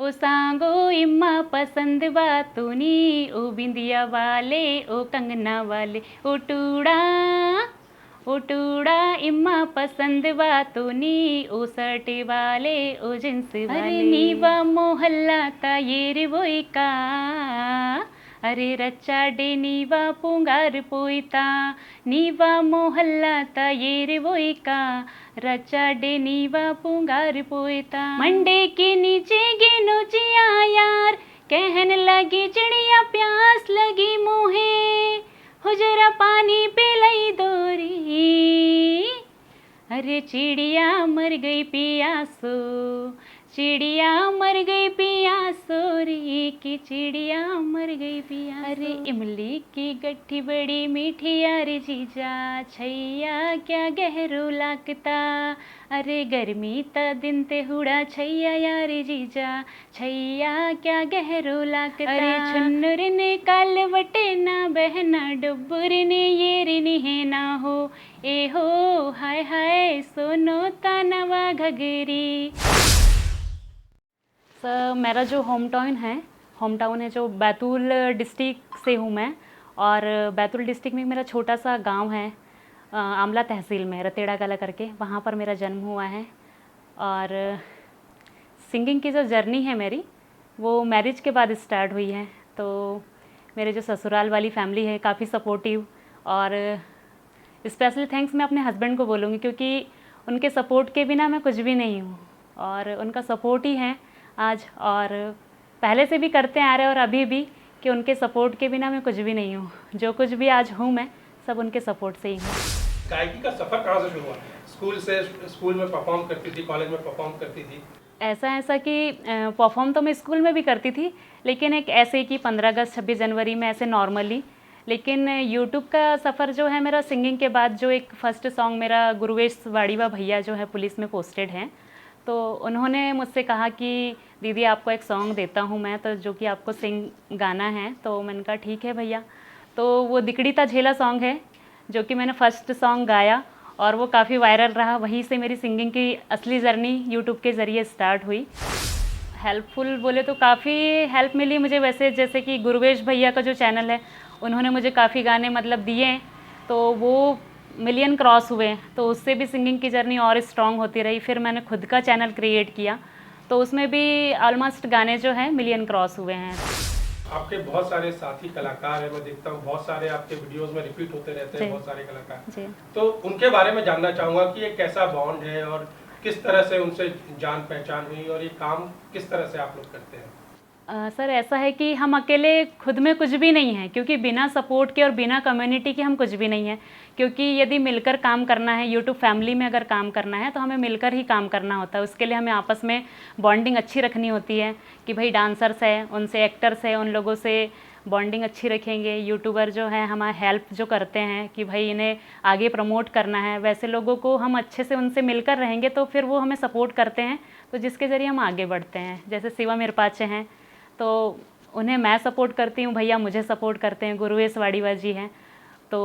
ओ सांगो इम्मा पसंद बातूनी, ओ बिंदिया वाले ओ कंगना वाले, ओ टूड़ा इम्मा पसंद बातूनी, ओ सर्टे वाले ओ जिन्स वाले। अरे नीवा मोहल्ला ता ये वोई का, अरे रच्चा डे नीवा पुंगार पोईता, नीवा मोहल्ला ता ये वोई का, रच्चा डे नीवा पुंगार पोईता। मंडे के नीचे गिनो जिया यार, कहन लगी चिड़िया प्यास लगी मुहे, हुजरा पानी पिलाई दोरी, अरे चिड़िया मर गई पियासो, चिड़िया मर गई पियासो रे, की चिड़िया मर गई पियासो। अरे इमली की गट्ठी बड़ी मीठी यार जीजा, छैया क्या गहरो लागता, अरे गर्मी ता दिन ते हुड़ा छैया यार जीजा, छैया क्या गहरो लागता। अरे छुन्नुर ने काल वटे ना बहना, डुब्बुर ने ये रिनी है ना हो, ए हो हाय हाय सोनो तानवा घगरी। सर मेरा जो होम टाउन है जो बैतूल डिस्ट्रिक्ट से हूँ मैं, और बैतूल डिस्ट्रिक्ट में मेरा छोटा सा गांव है, आमला तहसील में रतेड़ा कला करके, वहाँ पर मेरा जन्म हुआ है। और सिंगिंग की जो जर्नी है मेरी, वो मैरिज के बाद स्टार्ट हुई है। तो मेरे जो ससुराल वाली फैमिली है काफ़ी सपोर्टिव, और स्पेशली थैंक्स मैं अपने हस्बैंड को बोलूँगी, क्योंकि उनके सपोर्ट के बिना मैं कुछ भी नहीं हूँ, और उनका सपोर्ट ही है आज, और पहले से भी करते आ रहे और अभी भी, कि उनके सपोर्ट के बिना मैं कुछ भी नहीं हूँ। जो कुछ भी आज हूँ मैं, सब उनके सपोर्ट से ही हूँ। गायकी का सफ़र कहाँ से शुरू हुआ? स्कूल में परफॉर्म करती थी, कॉलेज में परफॉर्म करती थी? ऐसा कि परफॉर्म तो मैं स्कूल में भी करती थी, लेकिन एक ऐसे कि 15 अगस्त 26 जनवरी में ऐसे नॉर्मली। लेकिन यूट्यूब का सफ़र जो है मेरा सिंगिंग के बाद, जो एक फ़र्स्ट सॉन्ग मेरा गुरुवेश वाड़ीवा भैया जो है पुलिस में पोस्टेड हैं, तो उन्होंने मुझसे कहा कि दीदी आपको एक सॉन्ग देता हूँ मैं, तो जो कि आपको सिंग गाना है। तो मैंने कहा ठीक है भैया। तो वो दिकड़ी ता झेला सॉन्ग है जो कि मैंने फ़र्स्ट सॉन्ग गाया, और वो काफ़ी वायरल रहा। वहीं से मेरी सिंगिंग की असली जर्नी यूट्यूब के ज़रिए स्टार्ट हुई। हेल्पफुल बोले तो काफ़ी हेल्प मिली मुझे वैसे, जैसे कि गुरुवेश भैया का जो चैनल है, उन्होंने मुझे काफ़ी गाने मतलब दिए, तो वो मिलियन क्रॉस हुए, तो उससे भी सिंगिंग की जर्नी और स्ट्रॉन्ग होती रही। फिर मैंने खुद का चैनल क्रिएट किया, तो उसमें भी ऑलमोस्ट गाने जो हैं मिलियन क्रॉस हुए हैं। आपके बहुत सारे साथी कलाकार हैं, मैं देखता हूँ बहुत सारे आपके वीडियोस में रिपीट होते रहते हैं बहुत सारे कलाकार जी। तो उनके बारे में जानना चाहूँगा कि ये कैसा बॉन्ड है, और किस तरह से उनसे जान पहचान हुई, और ये काम किस तरह से आप लोग करते हैं? सर ऐसा है कि हम अकेले खुद में कुछ भी नहीं हैं, क्योंकि बिना सपोर्ट के और बिना कम्युनिटी के हम कुछ भी नहीं हैं। क्योंकि यदि मिलकर काम करना है, यूट्यूब फैमिली में अगर काम करना है, तो हमें मिलकर ही काम करना होता है। उसके लिए हमें आपस में बॉन्डिंग अच्छी रखनी होती है, कि भाई डांसर्स है उनसे, एक्टर्स है उन लोगों से बॉन्डिंग अच्छी रखेंगे। यूट्यूबर जो है हमारा हेल्प जो करते हैं कि भाई इन्हें आगे प्रमोट करना है, वैसे लोगों को हम अच्छे से उनसे मिलकर रहेंगे तो फिर वो हमें सपोर्ट करते हैं, तो जिसके ज़रिए हम आगे बढ़ते हैं। जैसे शिवा मिरपाचे हैं, तो उन्हें मैं सपोर्ट करती हूँ, भैया मुझे सपोर्ट करते हैं, गुरुवेश वाड़ीवा जी हैं, तो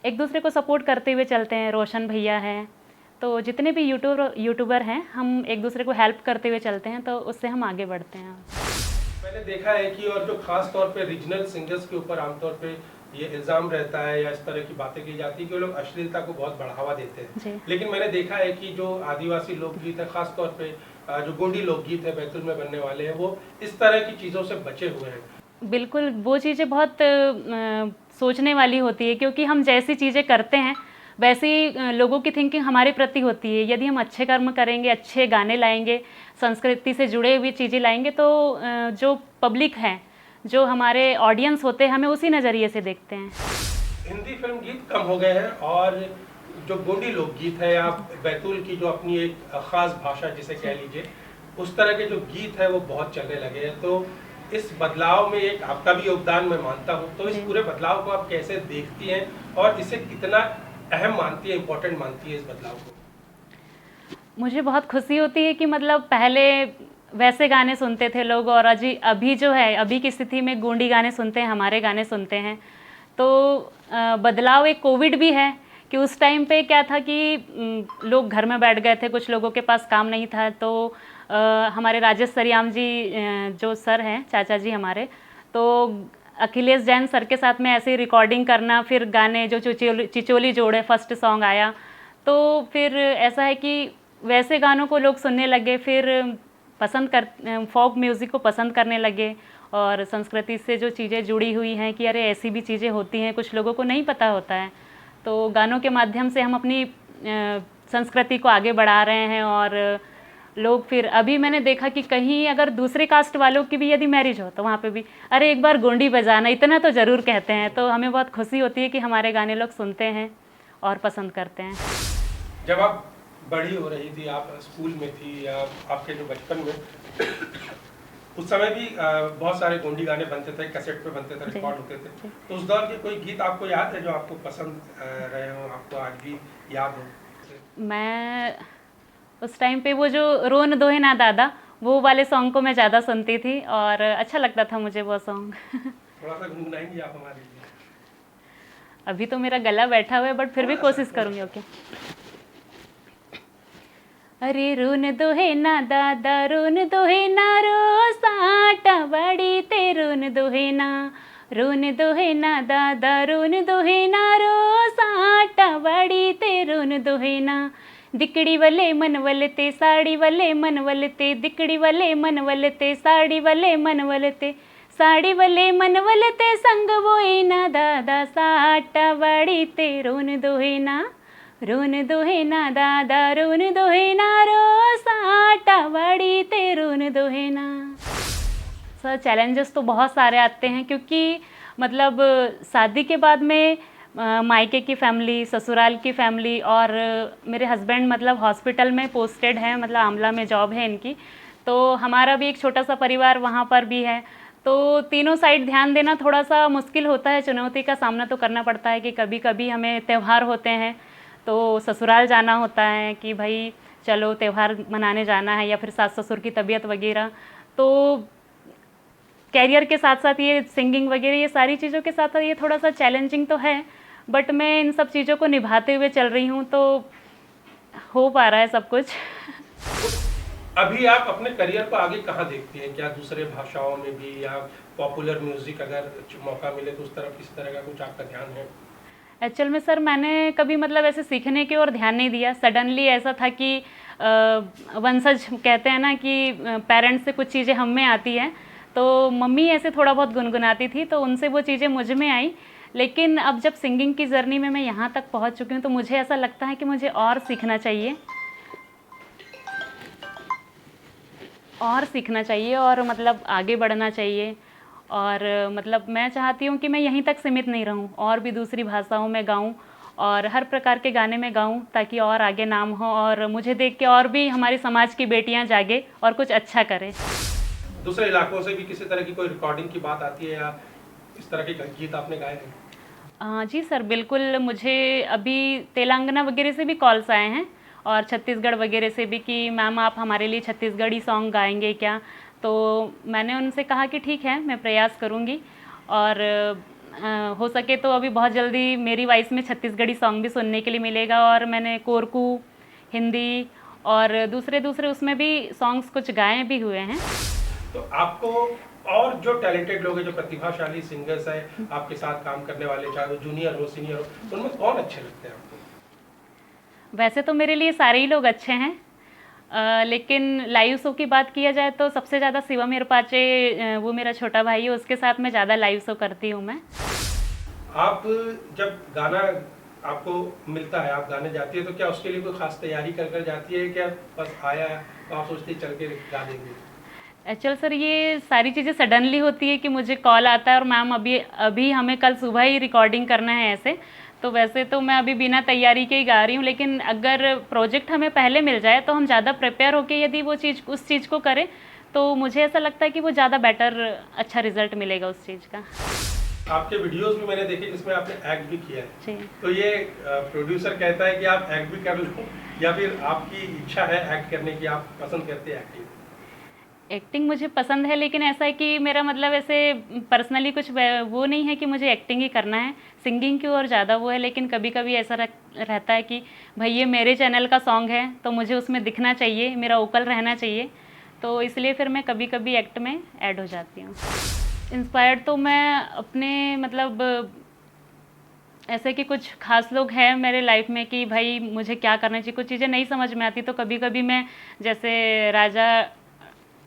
एक दूसरे को सपोर्ट करते हुए चलते हैं। रोशन भैया हैं, तो जितने भी यूट्यूबर हैं हम एक दूसरे को हेल्प करते हुए चलते हैं, तो उससे हम आगे बढ़ते हैं। मैंने देखा है कि, और जो खास तौर पे रीजनल सिंगर्स के ऊपर आमतौर पे ये इल्ज़ाम रहता है या इस तरह की बातें की जाती है कि वो लोग अश्लीलता को बहुत बढ़ावा देते हैं, लेकिन मैंने देखा है कि जो आदिवासी लोकगीत है, खास तौर पे जो गोंडी लोकगीत है बैतूल में बनने वाले हैं, वो इस तरह की चीज़ों से बचे हुए हैं। बिल्कुल, वो चीज़ें बहुत सोचने वाली होती है, क्योंकि हम जैसी चीज़ें करते हैं वैसे ही लोगों की थिंकिंग हमारे प्रति होती है। यदि हम अच्छे कर्म करेंगे, अच्छे गाने लाएंगे, संस्कृति से जुड़े हुई चीज़ें लाएंगे, तो जो पब्लिक है, जो हमारे ऑडियंस होते हैं, हमें उसी नज़रिए से देखते हैं। हिंदी फिल्म गीत कम हो गए हैं, और जो गोंडी लोकगीत है या बैतूल की जो अपनी एक ख़ास भाषा जिसे कह लीजिए, उस तरह के जो गीत है वो बहुत चलने लगे हैं। तो इस बदलाव में एक आपका भी योगदान मैं मानता हूँ, तो इस पूरे बदलाव को आप कैसे देखती हैं, और इसे कितना अहम मानती है, इम्पोर्टेंट मानती है इस बदलाव को? मुझे बहुत खुशी होती है कि मतलब पहले वैसे गाने सुनते थे लोग, और अभी जो है, अभी की स्थिति में गोंडी गाने सुनते हैं, हमारे गाने सुनते हैं। तो बदलाव एक कोविड भी है, कि उस टाइम पे क्या था कि लोग घर में बैठ गए थे, कुछ लोगों के पास काम नहीं था, तो हमारे राजेश सरियाम जी जो सर हैं, चाचा जी हमारे, तो अखिलेश जैन सर के साथ में ऐसे ही रिकॉर्डिंग करना, फिर गाने जो चिचोली जोड़े फर्स्ट सॉन्ग आया, तो फिर ऐसा है कि वैसे गानों को लोग सुनने लगे, फिर फोक म्यूज़िक को पसंद करने लगे, और संस्कृति से जो चीज़ें जुड़ी हुई हैं कि अरे ऐसी भी चीज़ें होती हैं, कुछ लोगों को नहीं पता होता है, तो गानों के माध्यम से हम अपनी संस्कृति को आगे बढ़ा रहे हैं। और लोग फिर अभी मैंने देखा कि कहीं अगर दूसरे कास्ट वालों की भी यदि मैरिज हो तो वहाँ पे भी अरे एक बार गोंडी बजाना, इतना तो ज़रूर कहते हैं, तो हमें बहुत खुशी होती है कि हमारे गाने लोग सुनते हैं और पसंद करते हैं। जब आप बड़ी हो रही थी, आप स्कूल में थी या आपके जो बचपन में, उस समय भी बहुत सारे गोंडी गाने बनते थे, कैसेट पे बनते थे, रिकॉर्ड होते थे, तो उस दौर के कोई गीत आपको याद है जो आपको पसंद रहे हो, आपको आज भी याद हो? मैं उस टाइम पे वो जो रोन दोहे ना दादा, वो वाले सॉन्ग को मैं ज़्यादा सुनती थी और अच्छा लगता था मुझे वो सॉन्ग। थोड़ा सा गुनगुनाएंगी आप हमारे लिए? अभी तो मेरा गला बैठा हुआ है, बट फिर भी कोशिश करूँगी। ओके। अरे रोन दोहे ना दादा, रोन दोहे ना रो साटा बड़ी ते, रोन दोहे ना, रोन दोहे ना दादा, रोन दोहे ना रो साटा बड़ी ते, रोन दोहे ना, दिकड़ी वले मन वलते, साड़ी वले मन वलते, दिकड़ी वले मन वलते, साड़ी वले मन वलते, साड़ी वले मन वलते, संग बोए ना दादा, साटा बड़ी ते, रोन दोहे ना, रोन दोहे ना दादा, रोन दोहे ना रो साटा बड़ी ते, रोन दोहे ना। सर चैलेंजेस तो बहुत सारे आते हैं, क्योंकि मतलब शादी के बाद में मायके की फैमिली, ससुराल की फैमिली, और मेरे हस्बैंड मतलब हॉस्पिटल में पोस्टेड हैं, मतलब आमला में जॉब है इनकी, तो हमारा भी एक छोटा सा परिवार वहाँ पर भी है, तो तीनों साइड ध्यान देना थोड़ा सा मुश्किल होता है, चुनौती का सामना तो करना पड़ता है कि कभी कभी हमें त्यौहार होते हैं तो ससुराल जाना होता है कि भाई चलो त्यौहार मनाने जाना है, या फिर सास ससुर की तबीयत वगैरह, तो कैरियर के साथ साथ ये सिंगिंग वगैरह ये सारी चीज़ों के साथ साथ ये थोड़ा सा चैलेंजिंग तो है, बट मैं इन सब चीज़ों को निभाते हुए चल रही हूँ, तो हो पा रहा है सब कुछ। अभी आप अपने करियर को आगे कहाँ देखती हैं? क्या दूसरे भाषाओं में भी, या पॉपुलर म्यूजिक अगर मौका मिले तो उस तरफ किस तरह का कुछ आपका ध्यान है? एक्चुअल में सर मैंने कभी मतलब ऐसे सीखने की ओर ध्यान नहीं दिया, सडनली ऐसा था कि वंशज कहते हैं ना कि पेरेंट्स से कुछ चीज़ें हम में आती हैं, तो मम्मी ऐसे थोड़ा बहुत गुनगुनाती थी, तो उनसे वो चीज़ें मुझ में आई, लेकिन अब जब सिंगिंग की जर्नी में मैं यहाँ तक पहुँच चुकी हूँ, तो मुझे ऐसा लगता है कि मुझे और सीखना चाहिए, और मतलब आगे बढ़ना चाहिए, और मतलब मैं चाहती हूँ कि मैं यहीं तक सीमित नहीं रहूँ, और भी दूसरी भाषाओं में गाऊँ और हर प्रकार के गाने में गाऊँ, ताकि और आगे नाम हो, और मुझे देख के और भी हमारी समाज की बेटियाँ जागे और कुछ अच्छा करें। दूसरे इलाकों से भी किसी तरह की कोई रिकॉर्डिंग की बात आती है, या इस तरह के गीत आपने गाए हैं? जी सर, बिल्कुल। मुझे अभी तेलंगाना वगैरह से भी कॉल्स आए हैं, और छत्तीसगढ़ वगैरह से भी कि मैम आप हमारे लिए छत्तीसगढ़ी सॉन्ग गाएंगे क्या, तो मैंने उनसे कहा कि ठीक है, मैं प्रयास करूँगी, और हो सके तो अभी बहुत जल्दी मेरी वॉइस में छत्तीसगढ़ी सॉन्ग भी सुनने के लिए मिलेगा, और मैंने कोरकू, हिंदी और दूसरे उसमें भी सॉन्ग्स कुछ गाए भी हुए हैं। तो आपको और जो टैलेंटेड लोग हैं, जो प्रतिभाशाली सिंगर्स हैं आपके साथ काम करने वाले, चाहे वो जूनियर हो सीनियर हो, उनमें कौन अच्छे लगते हैं आपको? वैसे तो मेरे लिए सारे ही लोग अच्छे हैं, लेकिन लाइव शो की बात किया जाए तो सबसे ज़्यादा शिवम इरपाचे, वो मेरा छोटा भाई है, उसके साथ मैं ज़्यादा लाइव शो करती हूँ मैं। आप जब गाना आपको मिलता है, आप गाने जाती है, तो क्या उसके लिए कोई खास तैयारी कर जाती है, क्या बस आया तो आप सोचते चल के गा देंगे? एक्चुअल सर ये सारी चीज़ें सडनली होती है कि मुझे कॉल आता है और मैम अभी हमें कल सुबह ही रिकॉर्डिंग करना है ऐसे, तो वैसे तो मैं अभी बिना तैयारी के ही गा रही हूँ, लेकिन अगर प्रोजेक्ट हमें पहले मिल जाए तो हम ज़्यादा प्रिपेयर होकर यदि उस चीज़ को करें, तो मुझे ऐसा लगता है कि वो ज़्यादा बेटर अच्छा रिजल्ट मिलेगा उस चीज़ का। आपके वीडियोस भी मैंने देखे जिसमें आपने एक्ट भी किया है, जी। तो ये प्रोड्यूसर कहता है कि आप एक्ट भी कर लो, या फिर आपकी इच्छा है एक्ट करने की, आप पसंद करते हैं एक्टिंग? एक्टिंग मुझे पसंद है, लेकिन ऐसा है कि मेरा मतलब ऐसे पर्सनली कुछ वो नहीं है कि मुझे एक्टिंग ही करना है, सिंगिंग की ओर ज़्यादा वो है, लेकिन कभी कभी ऐसा रहता है कि भाई ये मेरे चैनल का सॉन्ग है तो मुझे उसमें दिखना चाहिए, मेरा वोकल रहना चाहिए, तो इसलिए फिर मैं कभी कभी एक्ट में ऐड हो जाती हूँ। इंस्पायर्ड तो मैं अपने मतलब ऐसे कि कुछ खास लोग हैं मेरे लाइफ में कि भाई मुझे क्या करना चाहिए, कुछ चीज़ें नहीं समझ में आती तो कभी कभी मैं जैसे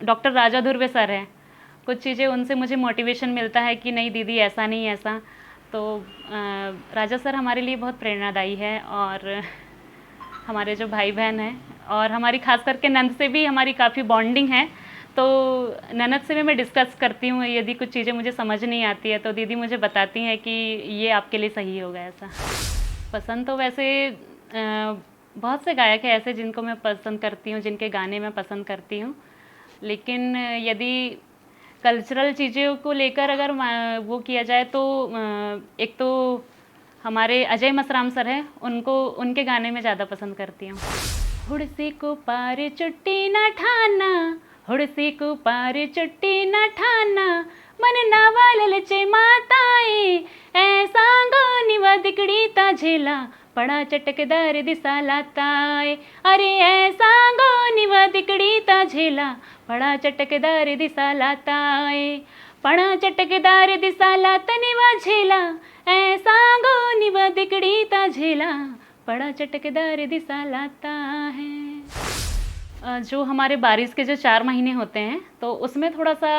डॉक्टर राजा धुर्वे सर हैं, कुछ चीज़ें उनसे मुझे मोटिवेशन मिलता है कि नहीं दीदी ऐसा नहीं ऐसा। तो राजा सर हमारे लिए बहुत प्रेरणादायी है, और हमारे जो भाई बहन हैं और हमारी खास करके नंद से भी हमारी काफ़ी बॉन्डिंग है। तो ननद से भी मैं डिस्कस करती हूँ, यदि कुछ चीज़ें मुझे समझ नहीं आती है तो दीदी मुझे बताती हैं कि ये आपके लिए सही होगा ऐसा। पसंद तो वैसे बहुत से गायक हैं ऐसे जिनको मैं पसंद करती हूँ, जिनके गाने मैं पसंद करती हूँ, लेकिन यदि कल्चरल चीज़ों को लेकर अगर वो किया जाए तो एक तो हमारे अजय मसराम सर हैं, उनके गाने में ज़्यादा पसंद करती हूँ। हुड़सी को पार चुट्टी न ठाना, हुड़सी को पार चुट्टी न ठाना, मन नावा ललचे माताए, ऐसा गो निवा दिकड़ी ता झेला, बड़ा चटकदार दिसा लाताए। अरे ऐसा गो निवा दिकड़ी ता झेला, बड़ा चटकदार दिसा लाताए, बड़ा चटकदार दिसा लाता निवा झेला, ऐसा गो निवा दिकड़ी ता झेला, बड़ा चटकदार दिसा लाता है। जो हमारे बारिश के जो 4 महीने होते हैं तो उसमें थोड़ा सा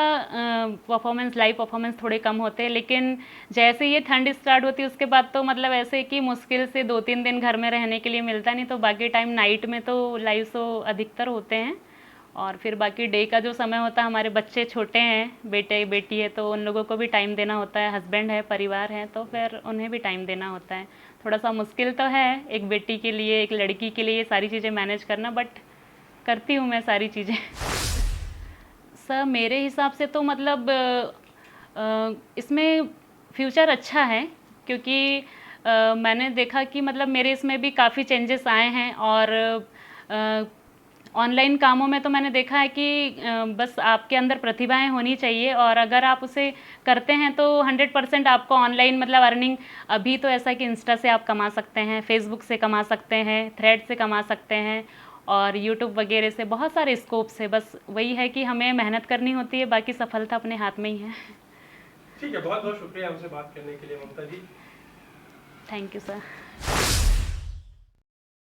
लाइव परफॉर्मेंस थोड़े कम होते हैं, लेकिन जैसे ये ठंड स्टार्ट होती है उसके बाद तो मतलब ऐसे कि मुश्किल से 2-3 दिन घर में रहने के लिए मिलता नहीं, तो बाकी टाइम नाइट में तो लाइव शो अधिकतर होते हैं। और फिर बाकी डे का जो समय होता है, हमारे बच्चे छोटे हैं, बेटे बेटी है, तो उन लोगों को भी टाइम देना होता है, हस्बैंड है, परिवार है, तो फिर उन्हें भी टाइम देना होता है। थोड़ा सा मुश्किल तो है एक बेटी के लिए, एक लड़की के लिए सारी चीज़ें मैनेज करना, बट करती हूँ मैं सारी चीज़ें। सर मेरे हिसाब से तो मतलब इसमें फ्यूचर अच्छा है, क्योंकि मैंने देखा कि मतलब मेरे इसमें भी काफ़ी चेंजेस आए हैं, और ऑनलाइन कामों में तो मैंने देखा है कि बस आपके अंदर प्रतिभाएं होनी चाहिए, और अगर आप उसे करते हैं तो 100% आपको ऑनलाइन मतलब अर्निंग, अभी तो ऐसा कि इंस्टा से आप कमा सकते हैं, फेसबुक से कमा सकते हैं, थ्रेड से कमा सकते हैं, और यूट्यूब वगैरह से बहुत सारे स्कोप्स है। बस वही है कि हमें मेहनत करनी होती है, बाकी सफलता अपने हाथ में ही है। ठीक है, बहुत बहुत शुक्रिया हमसे बात करने के लिए Mamata ji. Thank you sir.